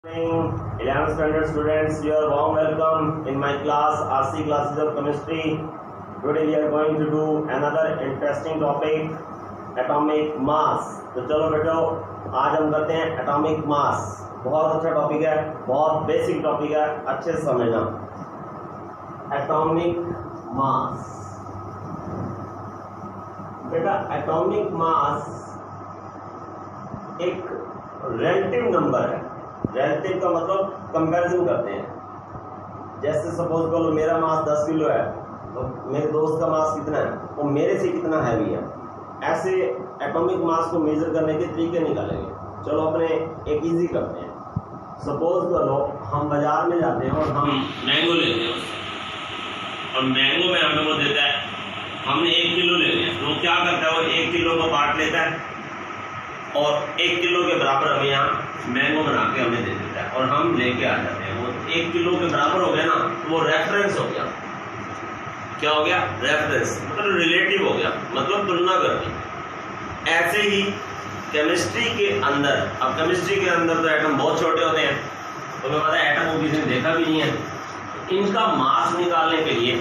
11th standard students, you are warm welcome in my class, RC classes of chemistry. Today we are going to do another interesting topic, atomic mass. तो चलो बेटो आज हम करते हैं atomic mass. बहुत अच्छा टॉपिक है, बहुत बेसिक टॉपिक है, अच्छे से समझना। एटॉमिक मास बेटा, एटॉमिक मास एक रिलेटिव नंबर है। रिलेटिव का मतलब कंपैरिजन करते हैं। जैसे सपोज करो मेरा मास 10 किलो है तो मेरे दोस्त का मास कितना है, वो मेरे से कितना हैवी है। ऐसे एटॉमिक मास को मेजर करने के तरीके निकालेंगे। चलो अपने एक इजी करते हैं। सपोज करो हम बाजार में जाते हैं और हम मैंगो लेते हैं और मैंगो में हमें वो देता है, हमने 1 किलो ले लिया तो क्या करता है, वो 1 किलो को बांट लेता है और 1 किलो के बराबर हमें यहाँ मैंगो बना के हमें दे देता है और हम लेके आ जाते हैं। वो 1 किलो के बराबर हो गया ना, वो रेफरेंस हो गया। क्या हो गया? रेफरेंस, मतलब रिलेटिव हो गया, मतलब तुलना करनी। ऐसे ही केमिस्ट्री के अंदर, अब केमिस्ट्री के अंदर तो एटम बहुत छोटे होते हैं, तो मैं पता है एटम को किसी ने देखा भी नहीं है। इनका मास निकालने के लिए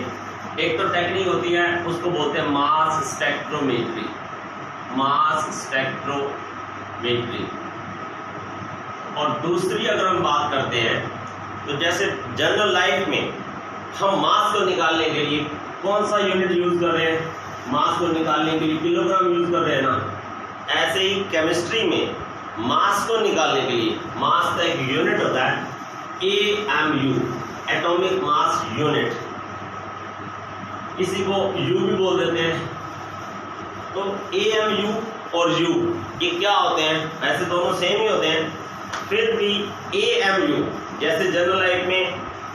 एक तो टेक्निक होती है, उसको बोलते हैं मास स्पेक्ट्रोमेट्री। Mass spectrometry. और दूसरी अगर हम बात करते हैं तो जैसे जनरल लाइफ में हम मास को निकालने के लिए कौन सा यूनिट यूज कर रहे हैं, मास को निकालने के लिए किलोग्राम यूज कर रहे हैं ना। ऐसे ही केमिस्ट्री में मास को निकालने के लिए मास का एक यूनिट होता है AMU, एटॉमिक मास यूनिट। इसी को U भी बोल देते हैं। तो AMU और U ये क्या होते हैं? ऐसे दोनों सेम ही होते हैं, फिर भी AMU जैसे जनरल लाइफ में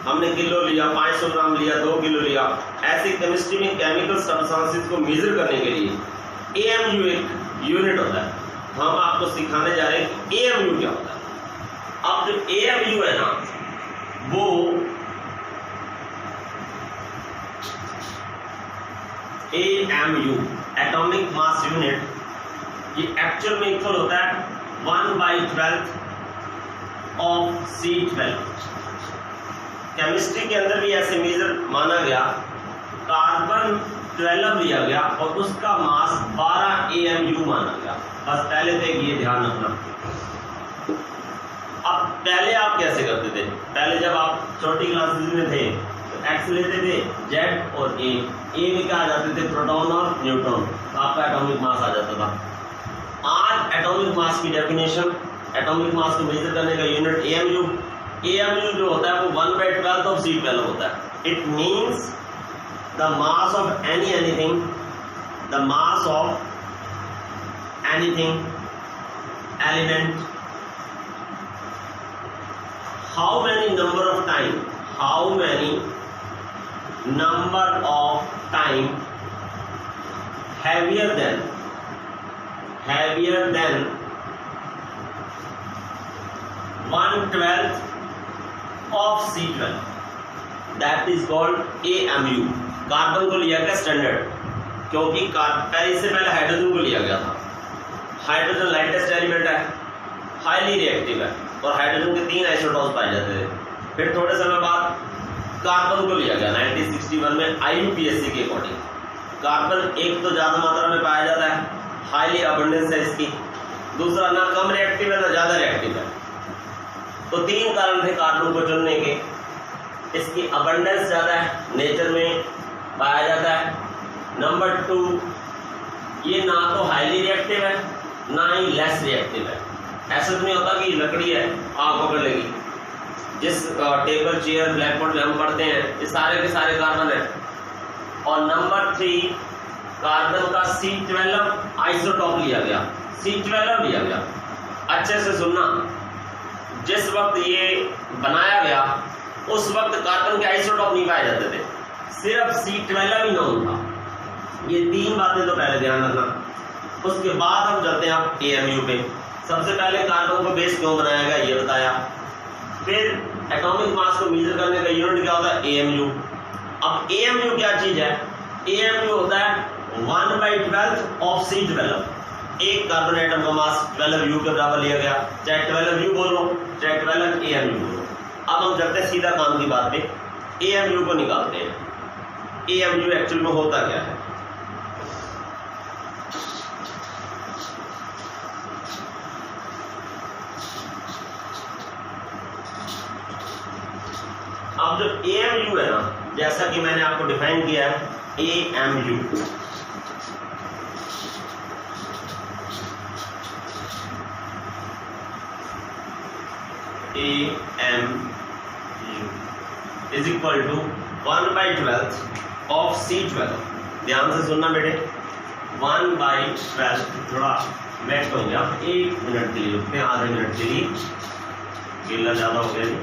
हमने किलो लिया, 500 ग्राम लिया, 2 किलो लिया, ऐसे केमिस्ट्री में केमिकल सब्सटेंसेस को मेजर करने के लिए AMU एक यूनिट होता है। हम आपको सिखाने जा रहे हैं कि AMU क्या होता है। अब जो AMU है ना, वो AMU एटॉमिक मास यूनिट, ये एक्चुअल में इक्वल होता है 1/12 ऑफ C12। केमिस्ट्री के अंदर भी ऐसे मेजर माना गया। कार्बन 12 लिया गया और उसका मास 12 AMU माना गया। बस पहले तो ये ध्यान रखना। अब पहले आप कैसे करते थे? पहले जब आप छोटी क्लासेस में थे तो एक्स लेते थे, जेड और ए में क्या आ जाते थे? प्रोटॉन और न्यूट्रॉन, तो आपका एटॉमिक मास आ जाता था। आज एटॉमिक मास की डेफिनेशन, एटॉमिक मास को मेजर करने का यूनिट AMU जो होता है वो 1/12 ऑफ C12 होता है। It means the mass of anything, the mass of anything element, how many number of time, how many number of time heavier than 1/12 of C12, that is called AMU। Carbon को लिया गया standard, क्योंकि इससे पहले hydrogen को लिया गया था। हाइड्रोजन लाइटेस्ट एलिमेंट है, हाईली रिएक्टिव है और हाइड्रोजन के 3 आइसोटॉप्स पाए जाते थे। फिर थोड़े समय बाद कार्बन को लिया गया 1961 में IUPAC के अकॉर्डिंग। कार्बन एक तो ज्यादा मात्रा में पाया जाता है, हाईली अबंडेंस है इसकी, दूसरा ना कम रिएक्टिव है ना ज्यादा रिएक्टिव है। तो 3 कारण थे कार्बन को चुनने के। इसकी अबंडेंस ज्यादा है, नेचर में पाया जाता है। नंबर 2, ये ना तो हाईली रिएक्टिव है ना ही लेस रिएक्टिव है। ऐसा तो नहीं होता कि लकड़ी है आग पकड़ लेगी। जिस टेबल, चेयर, ब्लैक बोर्ड में हम पढ़ते हैं ये सारे के सारे कार्बन है। और नंबर 3, कार्बन का C12 आइसोटॉप लिया गया, C12 लिया गया। अच्छे से सुनना, जिस वक्त ये बनाया गया उस वक्त कार्बन के आइसोटॉप नहीं पाए जाते थे, सिर्फ C12 ही नॉन था। ये 3 बातें तो पहले ध्यान रखना। उसके बाद हम जाते हैं आप AMU पे। सबसे पहले कार्बन को बेस क्यों बनाया गया ये बताया, फिर एटॉमिक मास को मेजर करने का यूनिट क्या होता है? AMU। अब AMU क्या चीज है? AMU होता है 1/12 ऑफ C12। एक कार्बन एटम का मास 12 U के बराबर लिया गया, चाहे 12 U बोलो चाहे 12 AMU बोलो। अब हम चलते हैं सीधा काम की बात पे, AMU को निकालते हैं। AMU एक्चुअल में होता क्या है? अब जो AMU है ना, जैसा कि मैंने आपको डिफाइन किया है, AMU is equal to 1/12 of C12। ध्यान से सुनना बेटे, 1/12, थोड़ा वेट हो गया, 1 मिनट के लिए रुकते हैं, आधे मिनट के लिए, गिल्ला ज्यादा हो गया जी।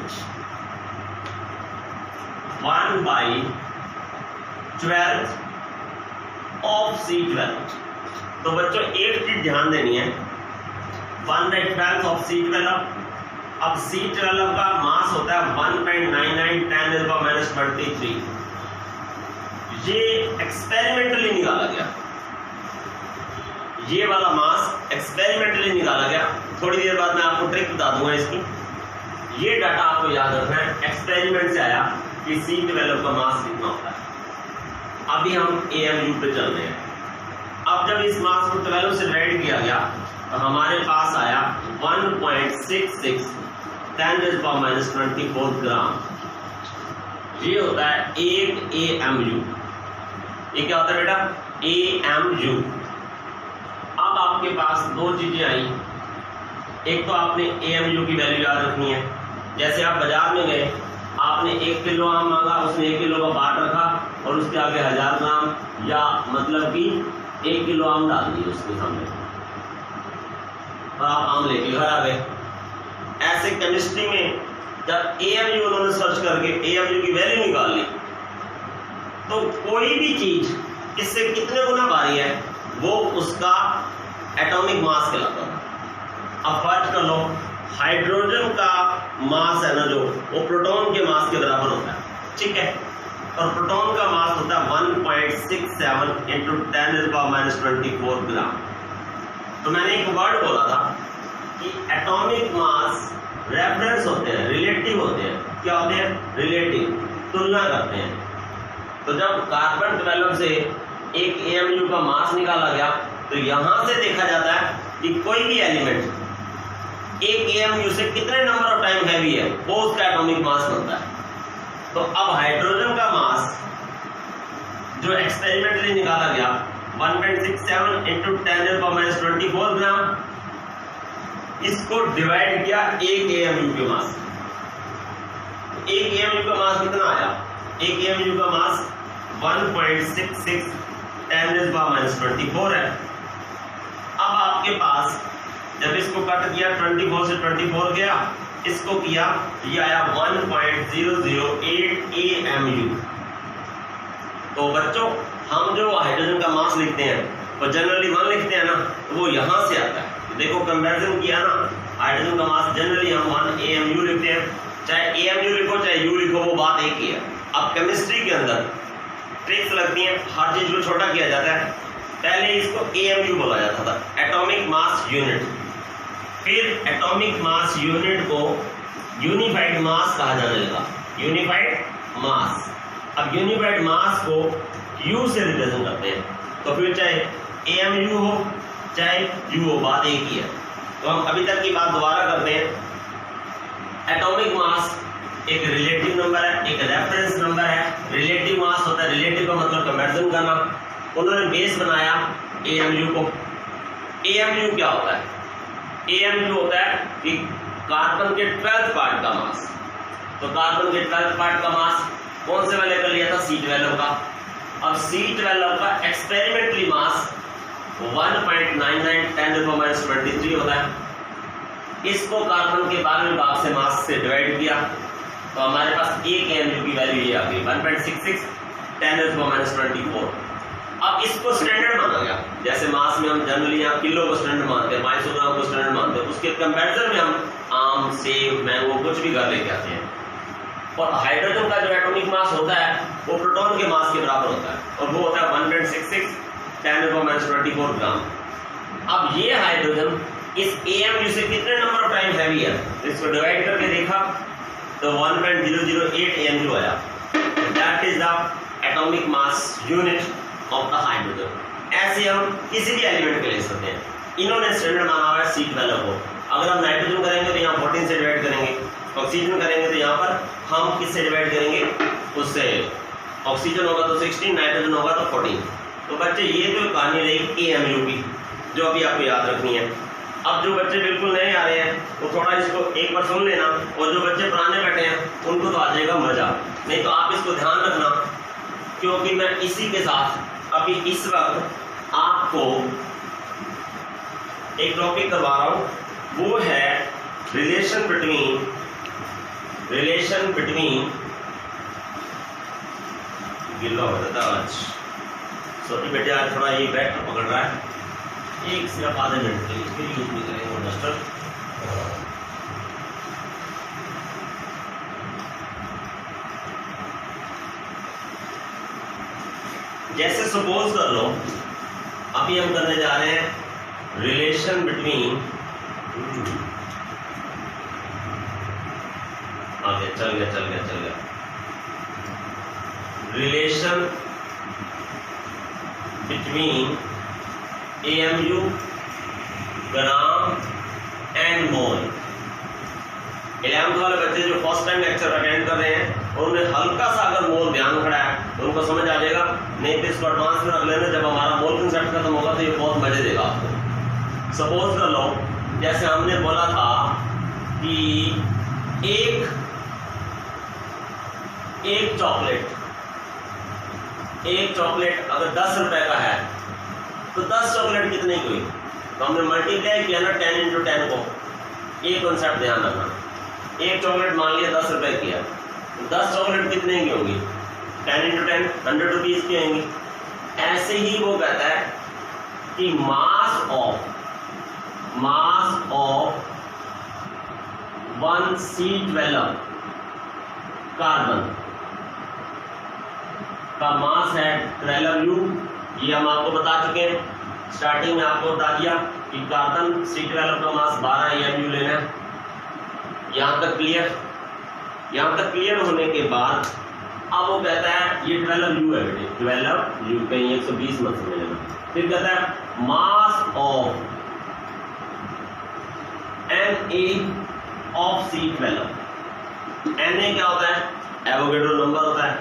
1/12 ऑफ C12। तो बच्चों एक चीज ध्यान देनी है, 1/12 ऑफ C12। अब C12 का मास होता है 1.99 10⁻³ (23). ये एक्सपेरिमेंटली निकाला गया, ये वाला मास एक्सपेरिमेंटली निकाला गया। थोड़ी देर बाद मैं आपको ट्रिक बता दूंगा इसकी। ये डाटा आपको याद रखना है, एक्सपेरिमेंट से आया कि C12 का मास कितना होता है। अभी हम AMU पे चल रहे हैं। अब जब इस मास को 12 से डिवाइड किया गया तो हमारे पास आया 1.66 10⁻24 ग्राम। ये होता है 1 AMU। ये क्या होता है बेटा? AMU। अब आपके पास दो चीजें आई, एक तो आपने AMU की वैल्यू याद रखनी है। जैसे आप बाजार में गए, आपने 1 किलो आम मांगा, उसने 1 किलो का बाट रखा और उसके आगे 1000 ग्राम या मतलब कि 1 किलो आम डाल दिए उसके सामने और आप आम लेके घर आ गए। ऐसे केमिस्ट्री में जब AMU उन्होंने सर्च करके AMU की वैल्यू निकाल ली, तो कोई भी चीज इससे कितने गुना भारी है वो उसका एटॉमिक मास कहलाता है। अब फर्स्ट कर लो, हाइड्रोजन का मास है ना जो, वो प्रोटॉन के मास के बराबर होता है, ठीक है। और प्रोटॉन का मास होता है 1.67 × 10⁻24 ग्राम। तो मैंने एक वर्ड बोला था कि एटॉमिक मास रेफरेंस होते हैं, रिलेटिव होते हैं। क्या होते हैं? रिलेटिव, तुलना करते हैं। तो जब कार्बन 12 से एक AMU का मास निकाला गया तो यहां से देखा जाता है कि कोई भी एलिमेंट एक AMU से कितने नंबर ऑफ टाइम हैवी है, वो उसका एटॉमिक मास बनता है। तो अब हाइड्रोजन का मास जो एक्सपेरिमेंटली निकाला गया 1.67 × 10⁻24 ग्राम, इसको डिवाइड किया एक AMU के मास। एक AMU का मास कितना आया? एक AMU का मास 1.66 10⁻24 है। अब आपके पास जब इसको कट किया 24 से 24 गया, इसको किया, ये आया 1.008 AMU। तो बच्चों हम जो हाइड्रोजन का मास लिखते हैं वो जनरली 1 लिखते हैं ना, तो वो यहां से आता है। देखो कंपैरिजन किया ना, हाइड्रोजन का मास जनरली हम 1 AMU लिखते हैं। चाहे AMU लिखो चाहे U लिखो, वो बात एक ही है। अब केमिस्ट्री के अंदर ट्रिक्स लगती हैं, हर चीज को छोटा किया जाता है। पहले इसको AMU बोला जाता था, एटॉमिक मास यूनिट। फिर एटॉमिक मास यूनिट को यूनिफाइड मास कहा जाने लगा, यूनिफाइड मास। अब यूनिफाइड मास को U से रिप्रेजेंट करते हैं। तो फिर चाहे AMU हो चाहे U हो, बात एक ही है। तो हम अभी तक की बात दोबारा करते हैं। एटॉमिक मास एक रिलेटिव नंबर है, एक रेफरेंस नंबर है। रिलेटिव मास होता है, रिलेटिव का मतलब कंपैरिजन करना। उन्होंने बेस बनाया AMU को। AMU क्या होता है? AMU होता है कि कार्बन के 12th पार्ट का मास। तो कार्बन के 12th पार्ट का मास कौन से वाले का लिया था? C12 का। अब C12 का एक्सपेरिमेंटली मास 1.99 10⁻23 होता है। इसको कार्बन के 12वें भाग से मास से डिवाइड किया तो हमारे पास एक AMU की वैल्यू ये आ गई 1.66 10⁻24। अब इसको स्टैंडर्ड माना गया। जैसे मास में हम जनरली यहाँ किलो को स्टैंडर्ड मानते हैं, 500 ग्राम को स्टैंडर्ड मानते हैं, उसके कंपैरिजन में हम आम, सेब, मैंगो कुछ भी घर लेके आते हैं। और हाइड्रोजन का जो एटॉमिक मास होता है वो प्रोटॉन के मास के बराबर होता है और वो होता है 1.66 10⁻24 ग्राम। अब ये हाइड्रोजन इस AMU से कितने नंबर ऑफ टाइम हैवी है, इसको डिवाइड करके देखा तो 1.008 AMU आया। That is the atomic mass unit of the hydrogen. ऐसे हम किसी भी एलिमेंट के ले सकते हैं। इन्होंने स्टैंडर्ड माना हुआ है C12 को। अगर हम नाइट्रोजन करेंगे तो यहाँ 14 से डिवाइड करेंगे, ऑक्सीजन करेंगे तो यहाँ पर हम किससे डिवाइड करेंगे, उससे ऑक्सीजन होगा तो 16, नाइट्रोजन होगा तो 14। तो बच्चे ये जो कहानी रही AMU की, जो अभी आपको याद रखनी है। अब जो बच्चे बिल्कुल नए आ रहे हैं वो थोड़ा इसको एक बार सुन लेना, और जो बच्चे पुराने बैठे हैं उनको तो आ जाएगा मजा। नहीं तो आप इसको ध्यान रखना, क्योंकि मैं इसी के साथ अभी इस वक्त आपको एक टॉपिक करवा रहा हूं, वो है रिलेशन बिटवीन गिल्ला हो जाता आज सॉरी बेटे, आज थोड़ा ये बैटर पकड़ रहा है, एक सिर्फ आधे मिनट के लिए इसके लिए यूज नहीं करेंगे वो डस्टर। जैसे सपोज कर लो अभी हम करने जा रहे हैं रिलेशन बिटवीन, आगे चल गया relation between AMU, gram and mole. 11th वाले बच्चे जो फर्स्ट टाइम लेक्चर अटेंड कर रहे हैं और उन्हें हल्का सा अगर मोल ध्यान खड़ा है तो उनको समझ आ जाएगा, नहीं तो इसको एडवांस में रख लेना, जब हमारा मोल कंसेप्ट खत्म होगा तो ये बहुत मजे देगा आपको। सपोज कर लो जैसे हमने बोला था कि एक चॉकलेट अगर 10 रुपए का है तो 10 चॉकलेट कितने की हुई, तो हमने मल्टीप्लाई किया ना 10 × 10 को। ये कॉन्सेप्ट ध्यान रखना, एक चॉकलेट मान लिया 10 रुपए की है तो 10 चॉकलेट कितने की होंगी, 10 × 10 100 रुपीज की होंगी। ऐसे ही वो कहता है कि मास ऑफ 1 C12 कार्बन का मास है 12U। ये हम आपको बता चुके हैं, स्टार्टिंग में आपको बता दिया कि कार्बन C12 का मास 12 AMU लेना है। यहाँ तक क्लियर होने के बाद अब वो कहता है ये 12U है बेटे, 12U कहीं 120 मत समझ लेना। फिर कहता है mass of Na of C12। Na क्या होता है, एवोगैड्रो नंबर होता है।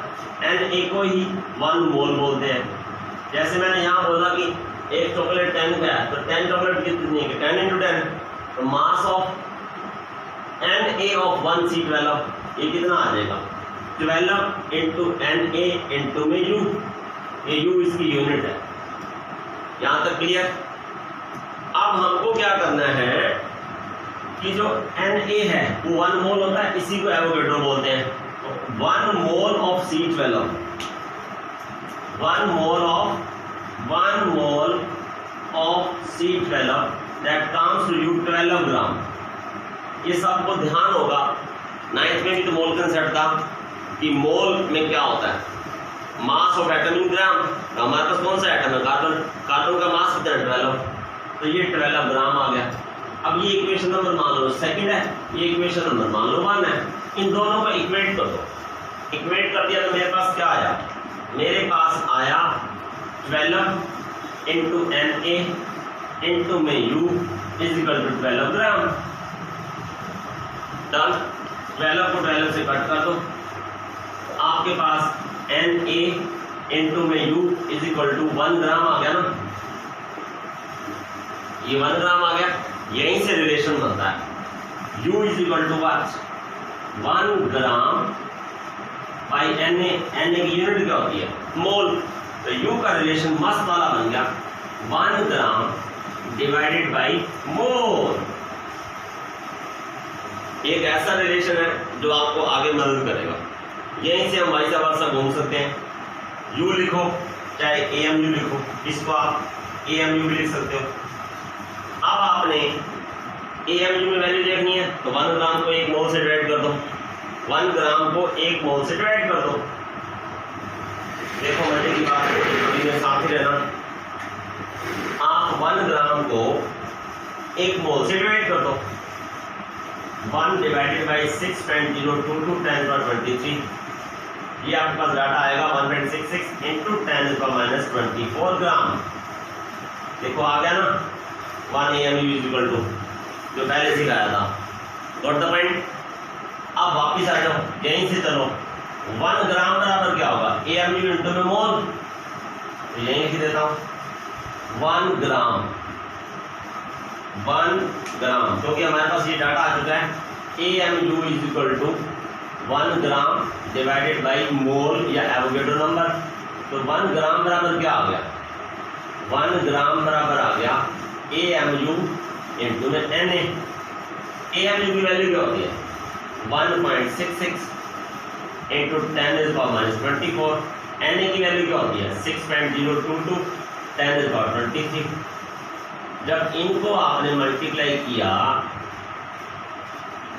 Na को ही 1 मोल बोलते हैं। जैसे मैंने यहाँ बोला कि एक चॉकलेट 10 का है तो 10 चॉकलेट कितनी है, 10 × 10, तो mass of Na of 1 C12 ये कितना आ जाएगा, 12 × Na × में U, ये U इसकी यूनिट है। यहाँ तक क्लियर। अब हमको क्या करना है कि जो Na है वो 1 मोल होता है, इसी को एवोगैड्रो बोलते हैं। 1 mole of C12, 1 mole of C12 that comes to you 12 ग्राम। ये सबको ध्यान होगा, 9th में भी तो मोल कंसेप्ट था कि मोल में क्या होता है, मास ऑफ एटम इन ग्राम। तो हमारे पास कौन सा एटम है, कार्बन का मास कितना है 12, तो ये 12 ग्राम आ गया। अब ये इक्वेशन नंबर मान लो सेकंड है, ये इक्वेशन नंबर मान लो 1 है। इन दोनों को इक्वेट कर दो, इक्वेट कर दिया तो मेरे पास क्या आया, मेरे पास आया 12 × Na × में U = 12 ग्राम। डन। 12 को 12 से कट कर दो, तो आपके पास Na × में U = 1 ग्राम आ गया ना, ये 1 ग्राम आ गया। यहीं से रिलेशन बनता है, U = what, 1 gram by Na। Na की यूनिट क्या होती है, मोल। तो U का रिलेशन मस्त वाला बन गया, 1 ग्राम डिवाइडेड बाई मोल। एक ऐसा रिलेशन है जो आपको आगे मदद करेगा। यहीं से हम वाइस वर्सा घूम सकते हैं। U लिखो चाहे AMU लिखो, इसको आप AMU भी लिख सकते हो। अब आपने AMU में वैल्यू देखनी है तो 1 ग्राम को 1 मोल से डिवाइड कर दो, 1 ग्राम को 1 मोल से डिवाइड कर दो। देखो मजे की बात, अभी मेरे साथ ही रहना। आप अब 1 ग्राम को 1 मोल से डिवाइड कर दो। 1 डिवाइडेड बाई 6.022 10^23, ये आपके पास डाटा आएगा 1.66 इंटू 10⁻24 ग्राम। देखो आ गया ना 1 AMU इक्वल टू जो पहले सिखाया था। Got the point. अब वापिस आ जाओ, यहीं से चलो। 1 ग्राम बराबर क्या होगा, AMU इंटू में मोल, तो यहीं लिख देता हूं 1 ग्राम, क्योंकि हमारे पास ये डाटा आ चुका है। AMU is equal to 1 gram divided by mole या एवोगैड्रो नंबर। तो 1 ग्राम बराबर क्या आ गया, 1 ग्राम बराबर आ गया AMU इंटू में NA। AMU की वैल्यू क्या होती है 1.66 इंटू 10⁻24। NA की वैल्यू क्या होती है 6.022 10⁻23। जब इनको आपने मल्टीप्लाई किया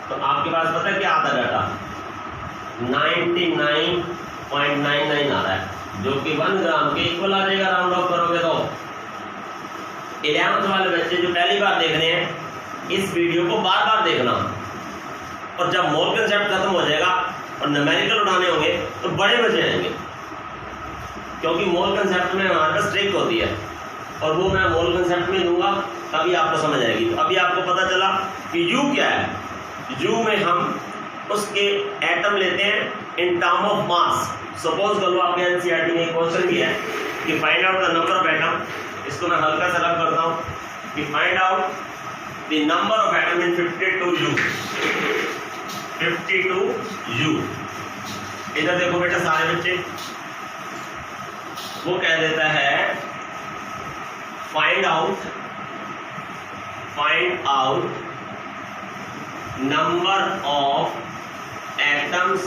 तो आपके पास पता है क्या आता है डाटा 99.99 आ रहा है, जो कि 1 ग्राम के इक्वल आ जाएगा राउंड ऑफ करोगे तो। 11th वाले बच्चे जो पहली बार देख रहे हैं इस वीडियो को बार बार देखना, और जब मोल कंसेप्ट खत्म हो जाएगा और न्यूमेरिकल उठाने होंगे तो बड़े मजे आएंगे, क्योंकि मोल कंसेप्ट में हमारे पास ट्रिक होती है और वो मैं मोल कंसेप्ट में दूंगा तभी आपको समझ आएगी। तो अभी आपको पता चला कि U क्या है। U में हम उसके एटम लेते हैं in term of mass. Suppose कर लो आपके एनसीईआरटी में एक क्वेश्चन भी है कि find out the number of atom. इसको मैं हल्का सा रब करता हूं कि find out the number of atom in 52U। 52U। इधर देखो बेटा सारे बच्चे, वो कह देता है find out number of atoms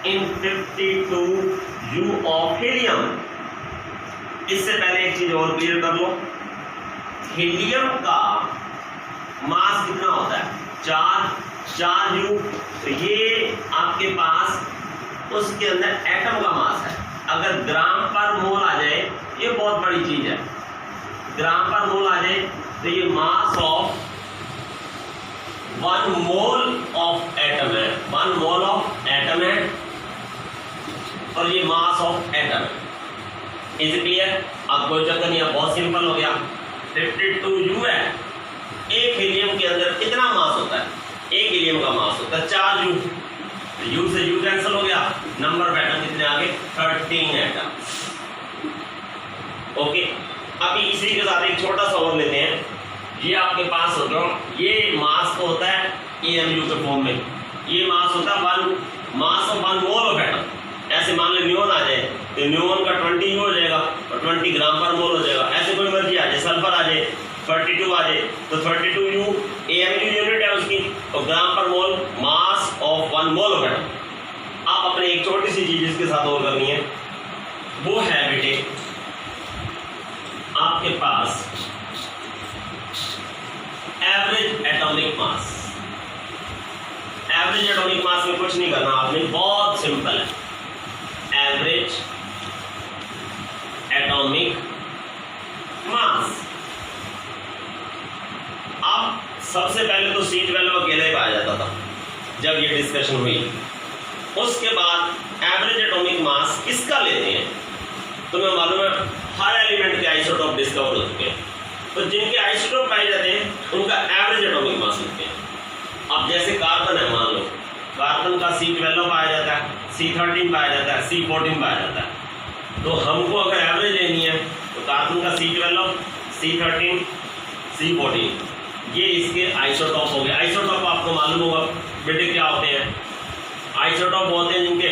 in 52U of helium. इससे पहले एक चीज और क्लियर कर लो, हीलियम का मास कितना होता है 4U। तो ये आपके पास उसके अंदर एटम का मास है। अगर ग्राम पर मोल आ जाए, ये बहुत बड़ी चीज है, ग्राम पर मोल आ जाए तो ये मास ऑफ 1 मोल ऑफ एटम है, 1 मोल ऑफ एटम है, और ये मास ऑफ एटम है। Is clear? अब कोई चक्कर नहीं है, बहुत सिंपल हो गया। 52U है, एक हीलियम के अंदर कितना मास होता है, एक हीलियम का मास होता है 4U। U से U कैंसिल हो गया, नंबर ऑफ एटम कितने आ गए 13 एटम। ओके, अभी इसी के साथ एक छोटा सा और लेते हैं। ये आपके पास होगा, ये मास तो होता है AMU के फॉर्म में, ये मास होता है 1 मास ऑफ 1 मोल ऑफ एटम। ऐसे मान लो न्यून आ जाए तो न्यून का 20U हो जाएगा और 20 ग्राम पर मोल हो जाएगा। ऐसे कोई मर्जी आ जाए, सल्फर आ जाए 32 आ जाए तो 32U AMU यूनिट है उसकी, और ग्राम पर mole mass of 1 mole of atom. आप अपने एक छोटी सी चीज इसके साथ और करनी है, वो है बेटे आपके पास average atomic mass. Average atomic mass में कुछ नहीं करना आपने, बहुत सिंपल है। Average atomic mass. अब सबसे पहले तो C12 अकेले ही पाया जाता था जब ये डिस्कशन हुई। उसके बाद एवरेज एटॉमिक मास किसका लेते हैं, तुम्हें मालूम है हर एलिमेंट के आइसोटोप डिस्कवर हो चुके हैं, तो जिनके आइसोटोप पाए जाते हैं उनका एवरेज एटॉमिक मास लेते हैं। अब जैसे कार्बन है, मान लो कार्बन का C12 पाया जाता है, C13 पाया जाता है, C14 पाया जाता है। तो हमको अगर एवरेज लेनी है तो कार्बन का C12, C13, C14 ये इसके आइसोटॉप हो गए। आइसोटॉप आपको मालूम होगा बेटे क्या होते हैं, आइसोटॉप होते हैं जिनके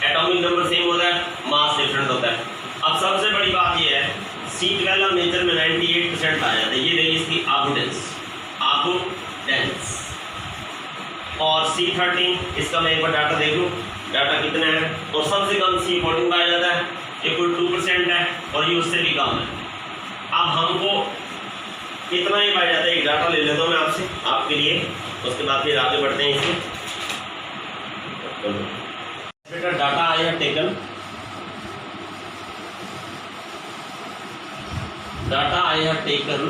एटॉमिक नंबर सेम होता है, मास डिफरेंट होता है। अब सबसे बड़ी बात ये है C12 नेचर में 98% पाया जाता है, ये रही इसकी अबुंडेंस। और C13 इसका मैं एक बार डाटा देख लूँ, डाटा कितना है, और सबसे कम C14 पाया जाता है, ये कुल 2% है और ये उससे भी कम है। अब हमको कितना ही पाया जाता है, एक डाटा ले लेता हूँ मैं आपसे आपके लिए, उसके बाद फिर आगे बढ़ते हैं इसमें। बेटा डाटा आया taken, data taken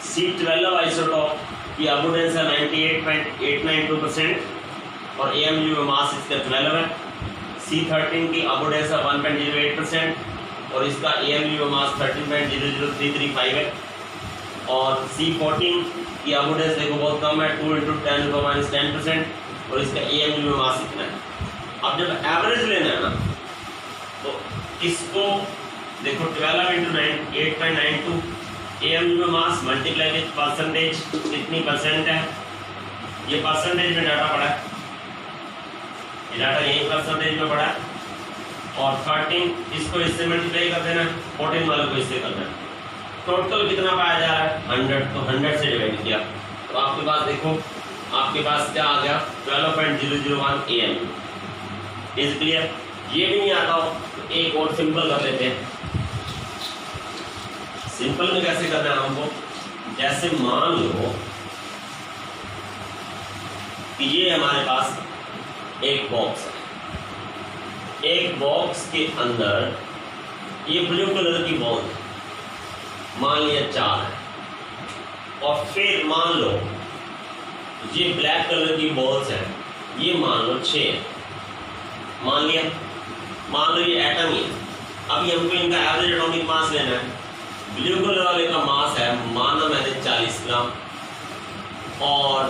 C12 isotope की अबुडेंस है 98.892% और AMU में मास इसका 12 है। C13 की अबुडेंस है 1.08% और इसका AMU में मास 13.00335 है। और C14 की अबुडेंस देखो बहुत कम है 2 × 10⁻10% और इसका AMU में मास इतना है। अब जब एवरेज लेना है ना तो इसको देखो 12 × 9 8.92 AMU में मास मल्टीप्लाई विथ परसेंटेज कितनी परसेंट है, ये परसेंटेज में डाटा पड़ा है, ये डाटा यही परसेंटेज में पड़ा है। और 13 इसको इससे मल्टीप्लाई कर देना, 14 वाले को इससे कर देना, टोटल कितना पाया जा रहा है 100, तो 100 से डिवाइड किया तो आपके पास देखो आपके पास क्या आ गया 12.001 AMU। Is clear? ये भी नहीं आता हो तो एक और सिंपल कर लेते हैं। सिंपल में कैसे करना है हमको, जैसे मान लो कि ये हमारे पास एक बॉक्स है, एक बॉक्स के अंदर ये ब्लू कलर की बॉल है, मान लिया 4 है, और फिर मान लो ये ब्लैक कलर की बॉल्स है, ये मान लो 6 है, मान लिया। मान लो ये एटम ही है, अभी हमको इनका एवरेज एटॉमिक मास लेना है। ब्लू कलर वाले का मास है माना मैंने 40 ग्राम और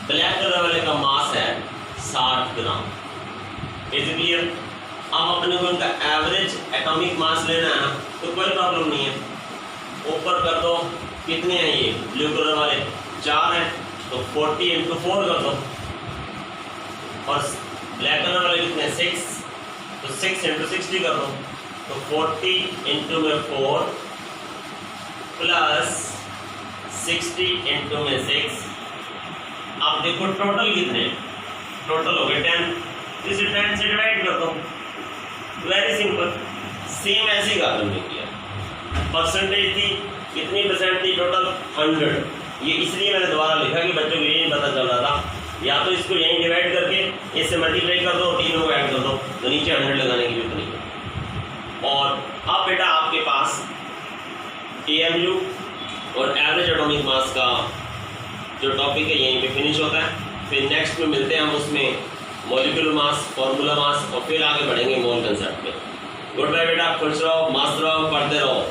ब्लैक कलर वाले का मास है 60 ग्राम। Is clear? अब अपने को इनका एवरेज एटॉमिक मास लेना है ना तो कोई प्रॉब्लम नहीं है, ऊपर कर दो कितने हैं ये ब्लू कलर वाले 4 हैं तो 40 × 4 कर दो, और ब्लैक कलर वाले कितने 6 तो 6 × 60 कर दो, तो 40 × 4 प्लस 60 × 6। अब देखो टोटल कितने, टोटल हो गए 10, इसे 10 से डिवाइड कर दो, वेरी सिंपल। सेम ऐसे ही कार्बन में किया, परसेंटेज थी कितनी परसेंट थी टोटल 100। ये इसलिए मैंने दोबारा लिखा कि बच्चों को ये नहीं पता चल रहा था, या तो इसको यहीं डिवाइड करके इससे मल्टीप्लाई कर दो, तीनों को ऐड कर दो तो नीचे 100 लगाने की जरूरत नहीं है। और अब बेटा आपके पास AMU और एवरेज एटॉमिक मास का जो टॉपिक है यहीं पे फिनिश होता है। फिर नेक्स्ट में मिलते हैं हम उसमें मॉलिक्यूलर मास, फॉर्मूला मास और फिर आगे बढ़ेंगे मोल कंसेप्ट में। गुड बाय बेटा, खुश रहो, मस्त रहो, पढ़ते रहो।